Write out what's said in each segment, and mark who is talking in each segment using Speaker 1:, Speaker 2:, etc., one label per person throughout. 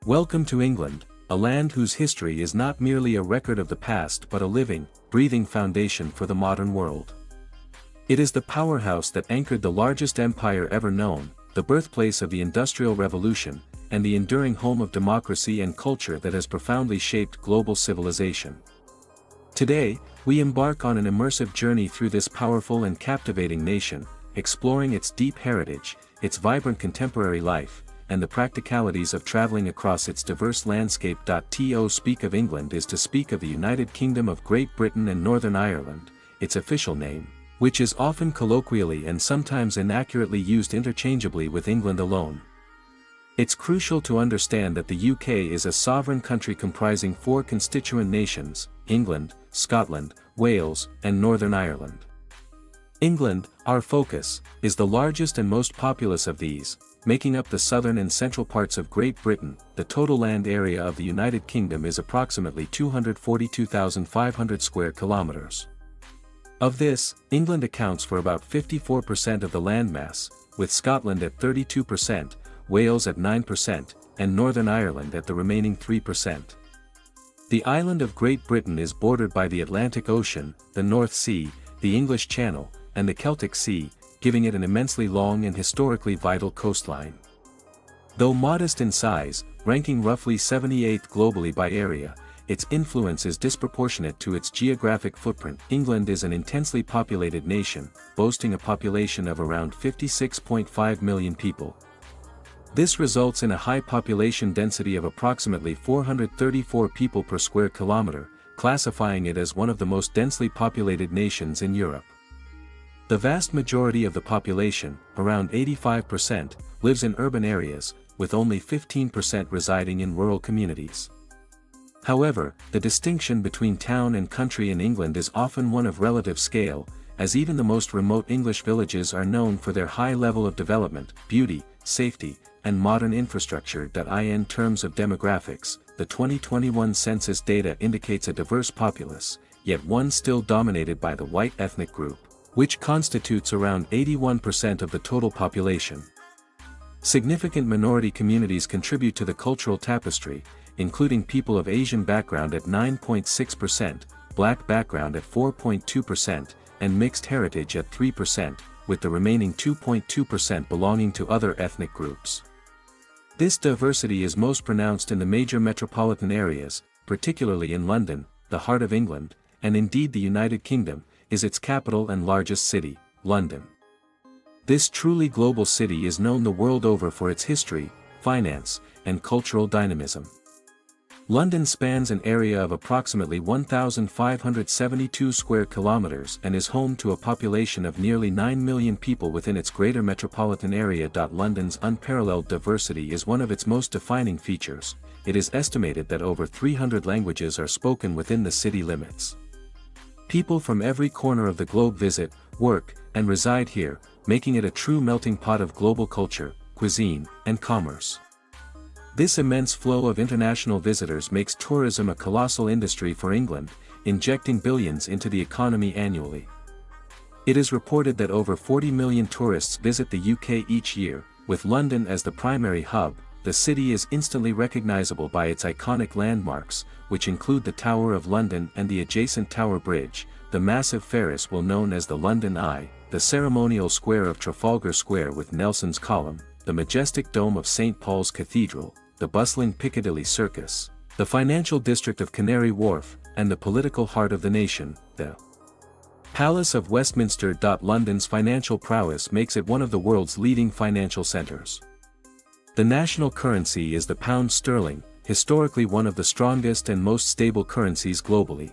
Speaker 1: Welcome to England, a land whose history is not merely a record of the past but a living, breathing foundation for the modern world. It is the powerhouse that anchored the largest empire ever known, the birthplace of the Industrial Revolution, and the enduring home of democracy and culture that has profoundly shaped global civilization. Today, we embark on an immersive journey through this powerful and captivating nation, exploring its deep heritage, its vibrant contemporary life, and the practicalities of traveling across its diverse landscape. To speak of England is to speak of the United Kingdom of Great Britain and Northern Ireland, its official name, which is often colloquially and sometimes inaccurately used interchangeably with England alone. It's crucial to understand that the UK is a sovereign country comprising four constituent nations: England, Scotland, Wales, and Northern Ireland. England, our focus, is the largest and most populous of these, making up the southern and central parts of Great Britain. The total land area of the United Kingdom is approximately 242,500 square kilometers. Of this, England accounts for about 54% of the landmass, with Scotland at 32%, Wales at 9%, and Northern Ireland at the remaining 3%. The island of Great Britain is bordered by the Atlantic Ocean, the North Sea, the English Channel, and the Celtic Sea, giving it an immensely long and historically vital coastline. Though modest in size, ranking roughly 78th globally by area, its influence is disproportionate to its geographic footprint. England is an intensely populated nation, boasting a population of around 56.5 million people. This results in a high population density of approximately 434 people per square kilometer, classifying it as one of the most densely populated nations in Europe. The vast majority of the population, around 85%, lives in urban areas, with only 15% residing in rural communities. However, the distinction between town and country in England is often one of relative scale, as even the most remote English villages are known for their high level of development, beauty, safety, and modern infrastructure. In terms of demographics, the 2021 census data indicates a diverse populace, yet one still dominated by the white ethnic group, which constitutes around 81% of the total population. Significant minority communities contribute to the cultural tapestry, including people of Asian background at 9.6%, Black background at 4.2%, and mixed heritage at 3%, with the remaining 2.2% belonging to other ethnic groups. This diversity is most pronounced in the major metropolitan areas, particularly in London, the heart of England, and indeed the United Kingdom, is its capital and largest city, London. This truly global city is known the world over for its history, finance, and cultural dynamism. London spans an area of approximately 1,572 square kilometers and is home to a population of nearly 9 million people within its greater metropolitan area. London's unparalleled diversity is one of its most defining features. It is estimated that over 300 languages are spoken within the city limits. People from every corner of the globe visit, work, and reside here, making it a true melting pot of global culture, cuisine, and commerce. This immense flow of international visitors makes tourism a colossal industry for England, injecting billions into the economy annually. It is reported that over 40 million tourists visit the UK each year. With London as the primary hub, the city is instantly recognizable by its iconic landmarks, which include the Tower of London and the adjacent Tower Bridge, the massive Ferris Wheel known as the London Eye, the ceremonial square of Trafalgar Square with Nelson's Column, the majestic dome of St. Paul's Cathedral, the bustling Piccadilly Circus, the financial district of Canary Wharf, and the political heart of the nation, the Palace of Westminster. London's financial prowess makes it one of the world's leading financial centers. The national currency is the pound sterling, historically one of the strongest and most stable currencies globally.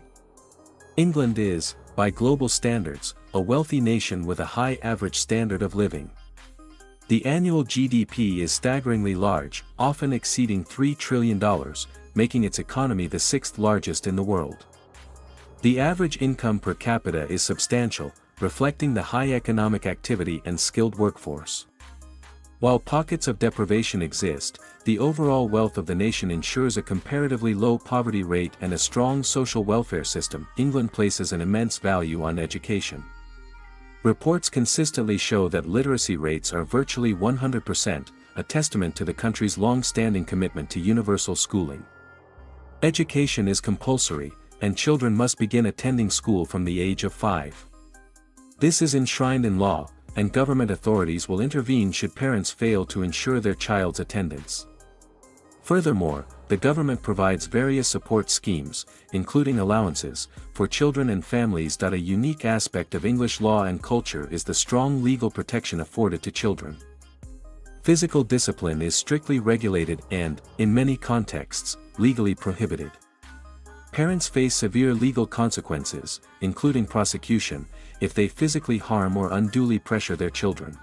Speaker 1: England is, by global standards, a wealthy nation with a high average standard of living. The annual GDP is staggeringly large, often exceeding $3 trillion, making its economy the sixth largest in the world. The average income per capita is substantial, reflecting the high economic activity and skilled workforce. While pockets of deprivation exist, the overall wealth of the nation ensures a comparatively low poverty rate and a strong social welfare system. England places an immense value on education. Reports consistently show that literacy rates are virtually 100%, a testament to the country's long-standing commitment to universal schooling. Education is compulsory, and children must begin attending school from the age of 5. This is enshrined in law, and government authorities will intervene should parents fail to ensure their child's attendance. Furthermore, the government provides various support schemes, including allowances, for children and families. A unique aspect of English law and culture is the strong legal protection afforded to children. Physical discipline is strictly regulated and, in many contexts, legally prohibited. Parents face severe legal consequences, including prosecution, if they physically harm or unduly pressure their children.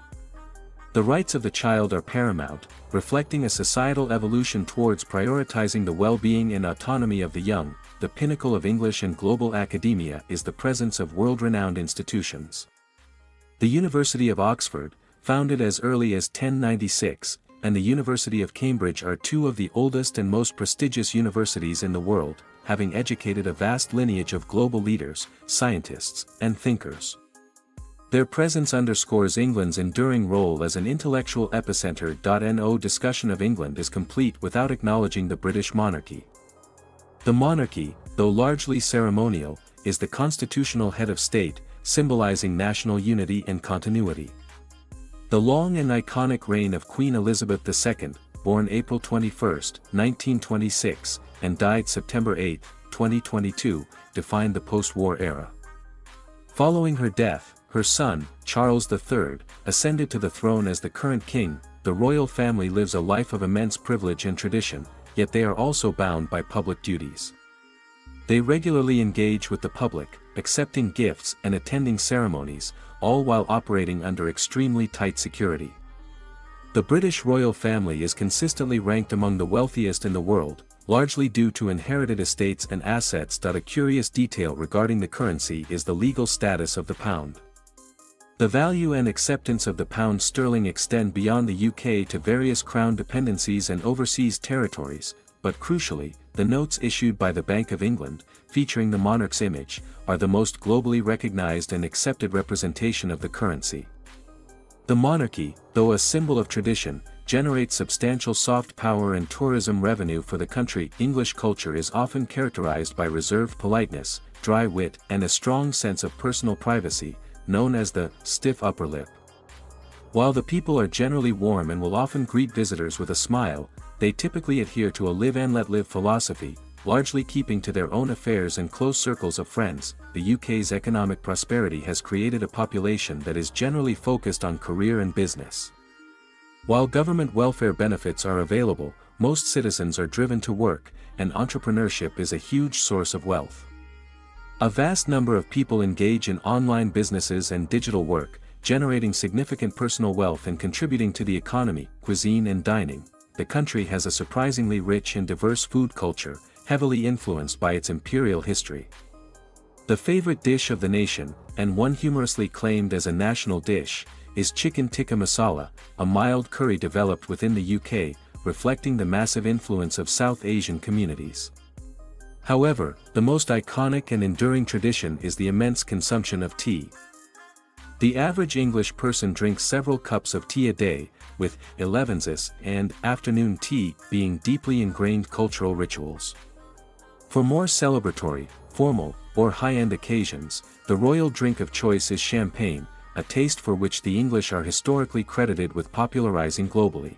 Speaker 1: The rights of the child are paramount, reflecting a societal evolution towards prioritizing the well-being and autonomy of the young. The pinnacle of English and global academia is the presence of world-renowned institutions. The University of Oxford, founded as early as 1096, and the University of Cambridge are two of the oldest and most prestigious universities in the world, having educated a vast lineage of global leaders, scientists, and thinkers. Their presence underscores England's enduring role as an intellectual epicenter. No discussion of England is complete without acknowledging the British monarchy. The monarchy, though largely ceremonial, is the constitutional head of state, symbolizing national unity and continuity. The long and iconic reign of Queen Elizabeth II, born April 21, 1926, and died September 8, 2022, defined the post-war era. Following her death, her son, Charles III, ascended to the throne as the current king. The royal family lives a life of immense privilege and tradition, yet they are also bound by public duties. They regularly engage with the public, accepting gifts and attending ceremonies, all while operating under extremely tight security. The British royal family is consistently ranked among the wealthiest in the world, largely due to inherited estates and assets. A curious detail regarding the currency is the legal status of the pound. The value and acceptance of the pound sterling extend beyond the UK to various crown dependencies and overseas territories, but crucially, the notes issued by the Bank of England, featuring the monarch's image, are the most globally recognized and accepted representation of the currency. The monarchy, though a symbol of tradition, generates substantial soft power and tourism revenue for the country. English culture is often characterized by reserved politeness, dry wit, and a strong sense of personal privacy, known as the stiff upper lip. While the people are generally warm and will often greet visitors with a smile, they typically adhere to a live and let live philosophy, largely keeping to their own affairs and close circles of friends. The UK's economic prosperity has created a population that is generally focused on career and business. While government welfare benefits are available, most citizens are driven to work, and entrepreneurship is a huge source of wealth. A vast number of people engage in online businesses and digital work, generating significant personal wealth and contributing to the economy. Cuisine and dining. The country has a surprisingly rich and diverse food culture, heavily influenced by its imperial history. The favorite dish of the nation, and one humorously claimed as a national dish, is chicken tikka masala, a mild curry developed within the UK, reflecting the massive influence of South Asian communities. However, the most iconic and enduring tradition is the immense consumption of tea. The average English person drinks several cups of tea a day, with elevenses and afternoon tea being deeply ingrained cultural rituals. For more celebratory, formal, or high-end occasions, the royal drink of choice is champagne, a taste for which the English are historically credited with popularizing globally.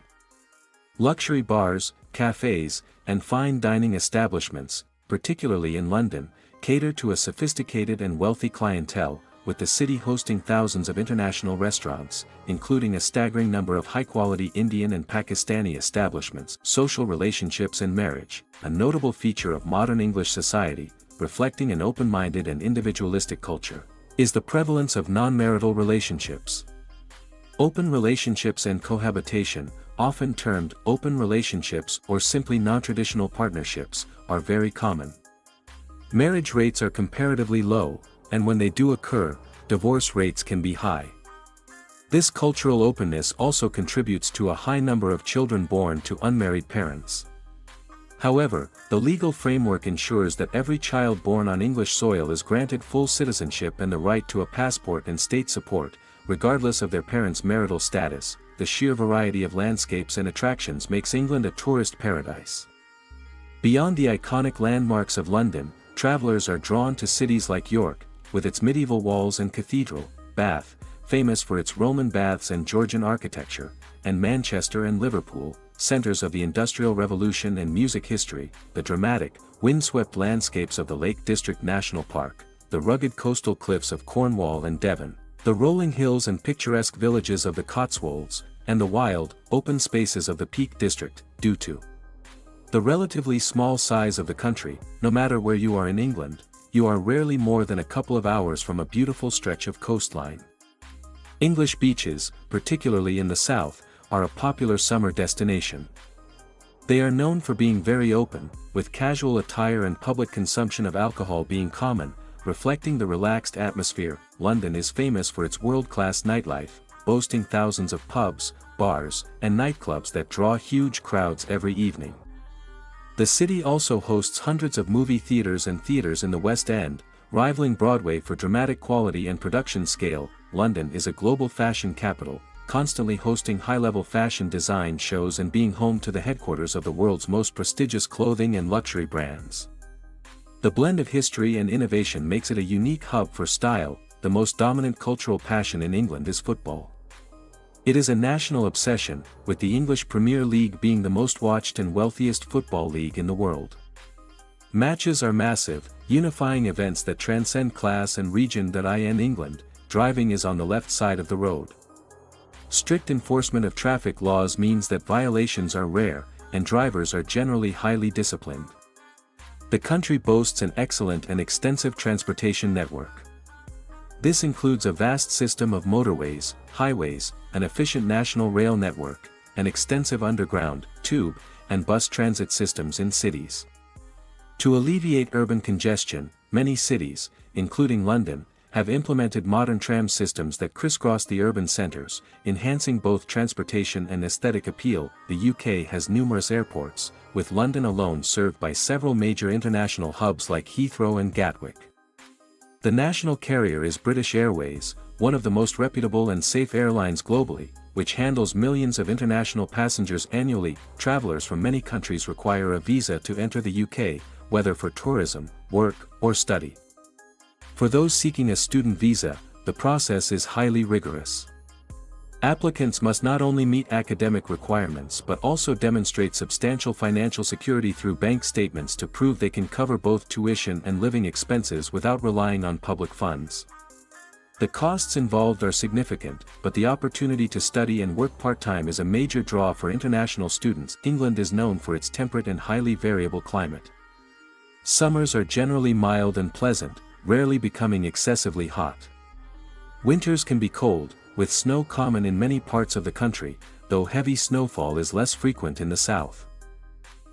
Speaker 1: Luxury bars, cafes, and fine dining establishments, particularly in London, cater to a sophisticated and wealthy clientele, with the city hosting thousands of international restaurants, including a staggering number of high-quality Indian and Pakistani establishments. Social relationships and marriage, a notable feature of modern English society, reflecting an open-minded and individualistic culture, is the prevalence of non-marital relationships. Open relationships and cohabitation, often termed open relationships or simply non-traditional partnerships, are very common. Marriage rates are comparatively low, and when they do occur, divorce rates can be high. This cultural openness also contributes to a high number of children born to unmarried parents. However, the legal framework ensures that every child born on English soil is granted full citizenship and the right to a passport and state support, regardless of their parents' marital status. The sheer variety of landscapes and attractions makes England a tourist paradise. Beyond the iconic landmarks of London, travelers are drawn to cities like York, with its medieval walls and cathedral, Bath, famous for its Roman baths and Georgian architecture, and Manchester and Liverpool, centers of the Industrial Revolution and music history, the dramatic, windswept landscapes of the Lake District National Park, the rugged coastal cliffs of Cornwall and Devon, the rolling hills and picturesque villages of the Cotswolds, and the wild, open spaces of the Peak District. Due to the relatively small size of the country, no matter where you are in England, you are rarely more than a couple of hours from a beautiful stretch of coastline. English beaches, particularly in the south, are a popular summer destination. They are known for being very open, with casual attire and public consumption of alcohol being common, reflecting the relaxed atmosphere. London is famous for its world-class nightlife, boasting thousands of pubs, bars, and nightclubs that draw huge crowds every evening. The city also hosts hundreds of movie theaters and theaters in the West End, rivaling Broadway for dramatic quality and production scale. London is a global fashion capital, constantly hosting high-level fashion design shows and being home to the headquarters of the world's most prestigious clothing and luxury brands. The blend of history and innovation makes it a unique hub for style. The most dominant cultural passion in England is football. It is a national obsession, with the English Premier League being the most watched and wealthiest football league in the world. Matches are massive, unifying events that transcend class and region. In England, driving is on the left side of the road. Strict enforcement of traffic laws means that violations are rare, and drivers are generally highly disciplined. The country boasts an excellent and extensive transportation network. This includes a vast system of motorways, highways, an efficient national rail network, and extensive underground, tube, and bus transit systems in cities. To alleviate urban congestion, many cities, including London, have implemented modern tram systems that crisscross the urban centers, enhancing both transportation and aesthetic appeal. The UK has numerous airports, with London alone served by several major international hubs like Heathrow and Gatwick. The national carrier is British Airways, one of the most reputable and safe airlines globally, which handles millions of international passengers annually. Travelers from many countries require a visa to enter the UK, whether for tourism, work, or study. For those seeking a student visa, the process is highly rigorous. Applicants must not only meet academic requirements but also demonstrate substantial financial security through bank statements to prove they can cover both tuition and living expenses without relying on public funds. The costs involved are significant, but the opportunity to study and work part-time is a major draw for international students. England is known for its temperate and highly variable climate. Summers are generally mild and pleasant, rarely becoming excessively hot. Winters can be cold, with snow common in many parts of the country, though heavy snowfall is less frequent in the south.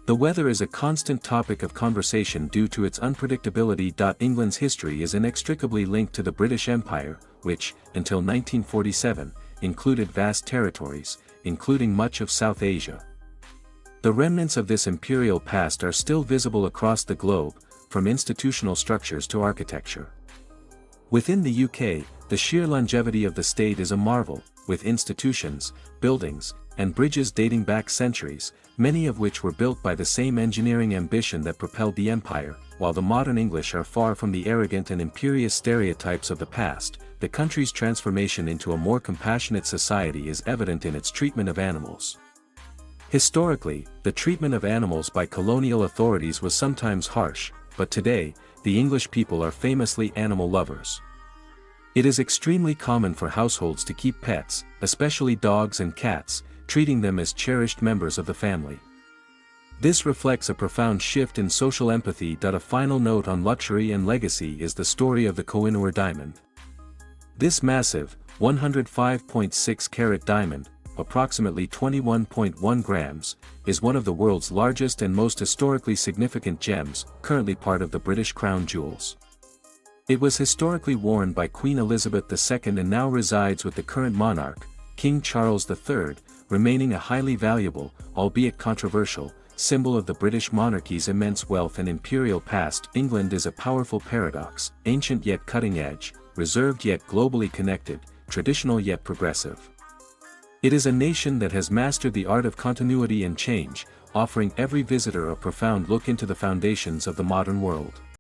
Speaker 1: The weather is a constant topic of conversation due to its unpredictability. England's history is inextricably linked to the British Empire, which, until 1947, included vast territories, including much of South Asia. The remnants of this imperial past are still visible across the globe, from institutional structures to architecture. Within the UK, the sheer longevity of the state is a marvel, with institutions, buildings, and bridges dating back centuries, many of which were built by the same engineering ambition that propelled the empire. While the modern English are far from the arrogant and imperious stereotypes of the past, the country's transformation into a more compassionate society is evident in its treatment of animals. Historically, the treatment of animals by colonial authorities was sometimes harsh, but today, the English people are famously animal lovers. It is extremely common for households to keep pets, especially dogs and cats, treating them as cherished members of the family. This reflects a profound shift in social empathy. A final note on luxury and legacy is the story of the Koh-i-Noor diamond. This massive, 105.6-carat diamond, approximately 21.1 grams, is one of the world's largest and most historically significant gems, currently part of the British crown jewels. It was historically worn by Queen Elizabeth II and now resides with the current monarch, King Charles III, remaining a highly valuable, albeit controversial, symbol of the British monarchy's immense wealth and imperial past. England is a powerful paradox, ancient yet cutting-edge, reserved yet globally connected, traditional yet progressive. It is a nation that has mastered the art of continuity and change, offering every visitor a profound look into the foundations of the modern world.